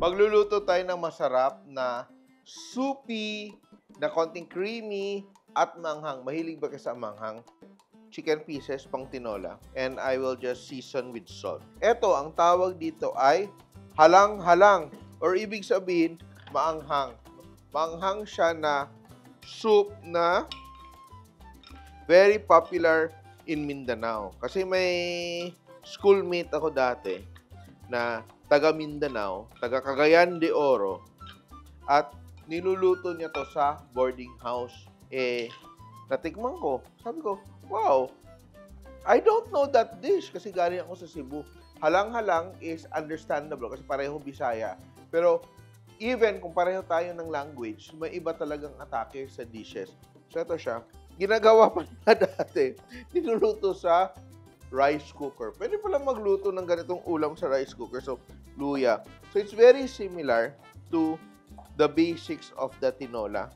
Magluluto tayo ng masarap na soupy, na konting creamy, at manghang. Mahilig ba kayo sa manghang? Chicken pieces pang tinola. And I will just season with salt. Ito, ang tawag dito ay halang-halang. Or ibig sabihin, maanghang. Maanghang siya na soup na very popular in Mindanao. Kasi may schoolmate ako dati na taga Mindanao, taga Cagayan de Oro, at niluluto niya to sa boarding house. Natikman ko. Sabi ko, wow, I don't know that dish kasi galing ako sa Cebu. Halang-halang is understandable kasi parehong Bisaya. Pero even kung pareho tayo ng language, may iba talagang atake sa dishes. So ito siya. Ginagawa pa na dati, niluluto sa rice cooker. Pwede pala magluto ng ganitong ulam sa rice cooker. So, luya. So, it's very similar to the basics of the tinola.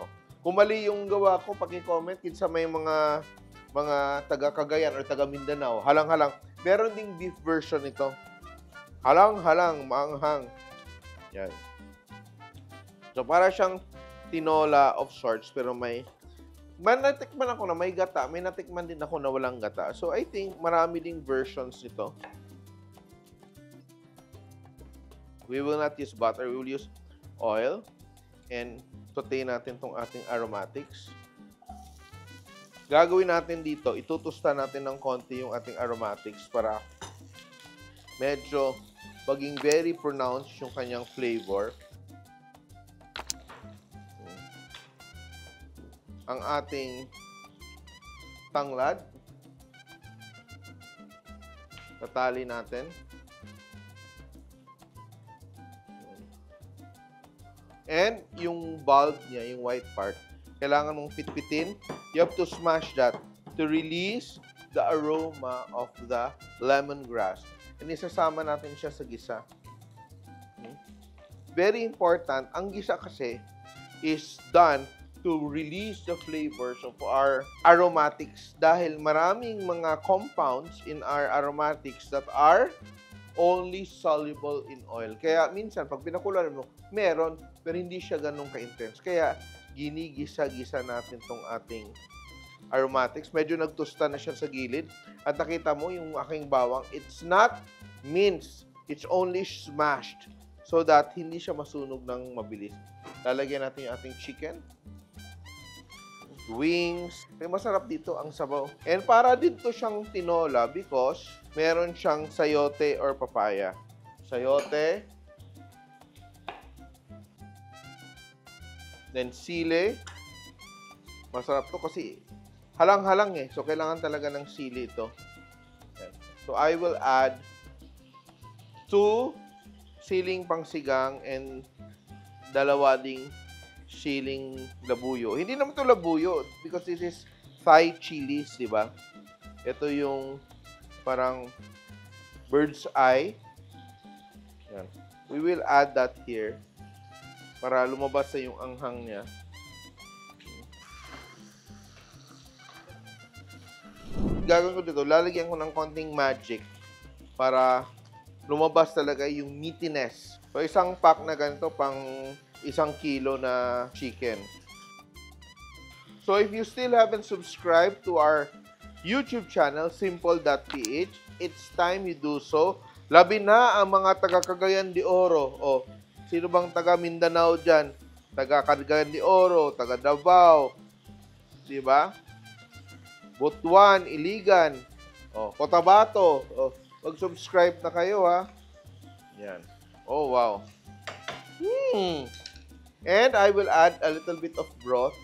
Oh. Kung mali yung gawa ko, paki-comment. Kinsa may mga taga Cagayan or taga Mindanao. Halang-halang. Meron ding beef version nito. Halang-halang, maanghang. Yan. So, para siyang tinola of sorts, pero natikman ako na may gata. May natikman din ako na walang gata. So, I think marami ding versions nito. We will not use butter. We will use oil. And saute natin tong ating aromatics. Gagawin natin dito, itutusta natin ng konti yung ating aromatics para medyo maging very pronounced yung kanyang flavor. Ang ating tanglad. Tatali natin. And yung bulb niya, yung white part, kailangan mong pitpitin. You have to smash that to release the aroma of the lemongrass. And isasama natin siya sa gisa. Very important, ang gisa kasi is done to release the flavors of our aromatics dahil maraming mga compounds in our aromatics that are only soluble in oil. Kaya minsan, pag pinakuluan mo, meron, pero hindi siya ganun ka-intense. Kaya, ginigisa-gisa natin tong ating aromatics. Medyo nagtusta na siya sa gilid. At nakita mo yung aking bawang, it's not minced. It's only smashed so that hindi siya masunog ng mabilis. Lalagyan natin yung ating chicken. Wings. May masarap dito ang sabaw. And para dito siyang tinola because meron siyang sayote or papaya. Sayote. Then sili. Masarap to kasi halang-halang eh. So kailangan talaga ng sili ito. So I will add 2 siling pangsigang and 2 ding siling labuyo. Hindi naman ito labuyo because this is Thai chilies, di ba? Ito yung parang bird's eye. Yan. We will add that here para lumabas sa yung anghang niya. Gagawin ko dito, lalagyan ko ng konting magic para lumabas talaga yung meatiness. So, isang pack na ganito pang 1 kilo na chicken. So, if you still haven't subscribed to our YouTube channel, simple.ph, it's time you do so. Labi na ang mga taga Cagayan de Oro. O, sino bang taga Mindanao dyan? Taga Cagayan de Oro, taga Davao. Diba? Butuan, Iligan. O, Cotabato. O, mag-subscribe na kayo, ha? Yan. Oh, wow. And I will add a little bit of broth.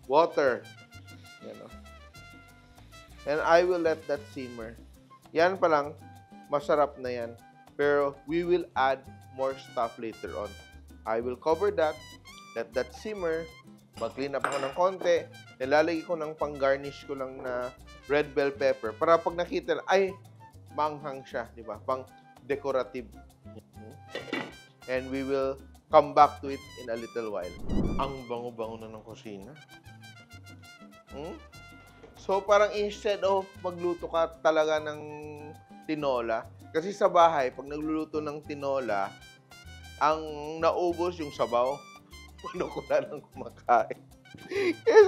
Water. Yan, o. And I will let that simmer. Yan pa lang, masarap na yan. Pero we will add more stuff later on. I will cover that, let that simmer, mag-clean up ako ng konti, nilalagay ko ng pang-garnish ko lang na red bell pepper para pag nakita, ay, manghang siya, di ba? Pang-decorative. And we will come back to it in a little while. Ang bango-bango na ng kusina. So, parang instead of magluto ka talaga ng tinola, kasi sa bahay, pag nagluluto ng tinola, ang naubos yung sabaw. Ano ko na lang kumakain. Kaya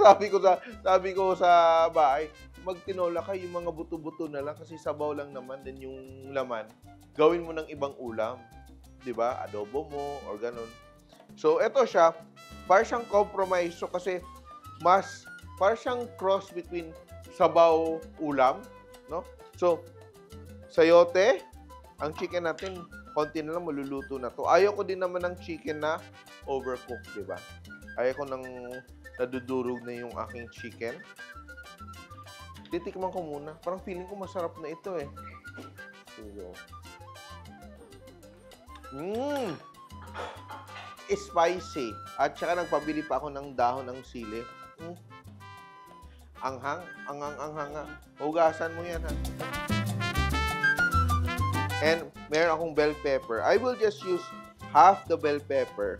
sabi ko sa bahay, magtinola ka, yung mga buto-buto na lang kasi sabaw lang naman din yung laman. Gawin mo ng ibang ulam, 'di ba? Adobo mo or ganun. So eto siya, para siyang compromise so kasi para siyang cross between sabaw ulam, no? So sayote, ang chicken natin konti na lang maluluto na to. Ayaw ko din naman ng chicken na overcooked, 'di ba? Ayaw ko nang nadudurog na yung aking chicken. Titikman ko muna. Parang feeling ko masarap na ito eh. Spicy. At saka nagpabili pa ako ng dahon ng sili. Anghang. Anghang. Hugasan mo yan ha. And meron akong bell pepper. I will just use half the bell pepper.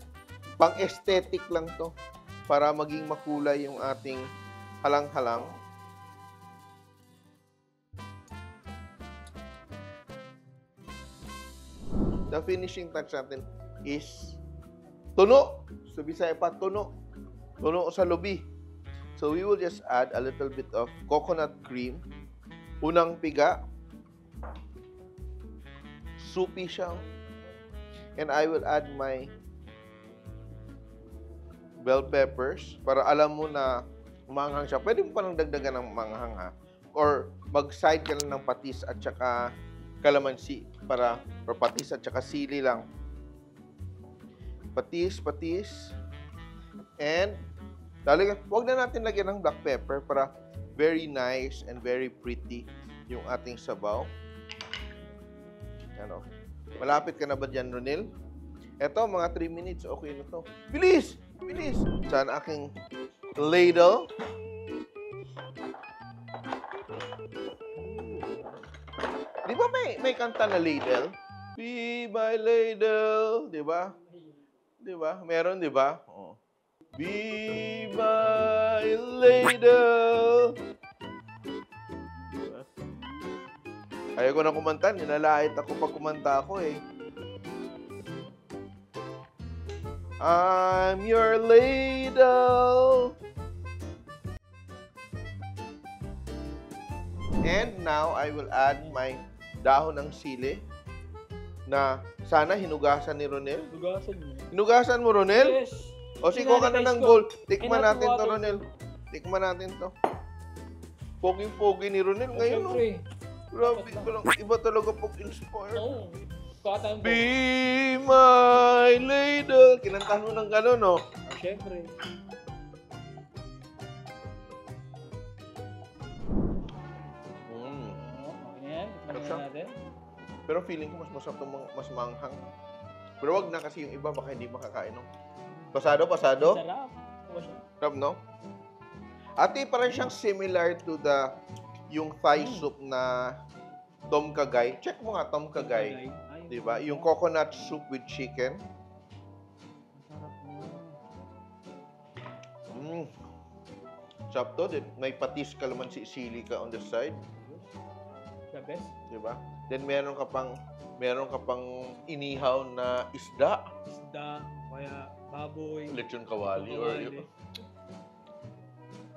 Pang-aesthetic lang to. Para maging makulay yung ating halang-halang. The finishing touch natin is tuno. So, Bisaya pa, tuno. Tuno sa lubi. So, we will just add a little bit of coconut cream. Unang piga. Soupy siya. And I will add my bell peppers para alam mo na umanghang siya. Pwede mo pa lang dagdagan ng manghang ha. Or mag-side ka lang ng patis at saka kalamansi para patis at saka sili lang. Patis. And wag na natin lagyan ng black pepper para very nice and very pretty yung ating sabaw. Ano? Malapit ka na ba dyan, Ronel? Eto, mga 3 minutes, okay na to. Bilis! Saan aking ladle? Di ba may kanta na ladle? Be my ladle. Di ba? Meron, di ba? Oh. Be my ladle. Diba? Ayaw ko na kumanta. Nilalait ako pag kumanta ako eh. I'm your ladle. And now, I will add my dahon ng sili na sana hinugasan ni Ronel. Hinugasan mo, Ronel? Yes. O, siko ka na ng bowl. Tikman natin to, Ronel. Tikman natin to. Pogi-pogi ni Ronel ngayon. Grabe, iba talaga pag-inspire. Oo. Be my ladle. Kinantahan mo ng gano'n, no? Siyempre. Natin. Pero feeling ko mas masarap itong mas manghang. Pero wag na kasi yung iba baka hindi makakain, no? Pasado? Sarap. Sarap, no? Ate, parang siyang similar to yung Thai soup na Tom Kha Gai. Check mo nga, Tom Kha Gai. Diba? Yung coconut soup with chicken. Sarap to. May patis kalamansi sili ka on the side. The best. Diba? Then meron ka pang inihaw na isda. Kaya baboy. Lechon kawali.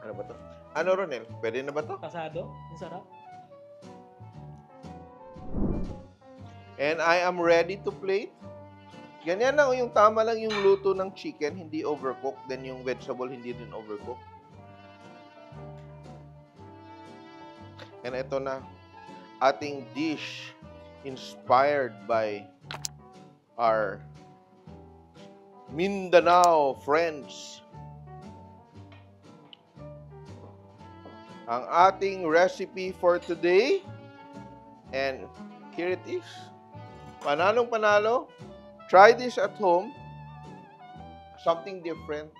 Ano ba to? Ano, Ronel? Pwede na ba to? Kasado. Ang sarap. And I am ready to plate. Ganyan lang, yung tama lang yung luto ng chicken, hindi overcooked. Then yung vegetable, hindi din overcooked. And ito na, ating dish inspired by our Mindanao friends. Ang ating recipe for today. And here it is. Panalong panalo. Try this at home. Something different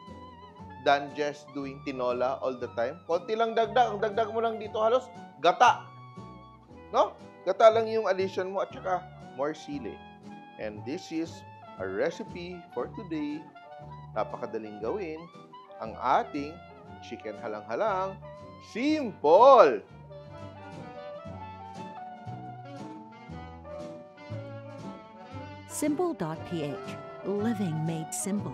than just doing tinola all the time. Konti lang dagdag. Ang dagdag mo lang dito halos, gata. No? Gata lang yung addition mo at saka more sili. And this is a recipe for today. Napakadaling gawin. Ang ating chicken halang-halang. Simple! Simple.ph living made simple.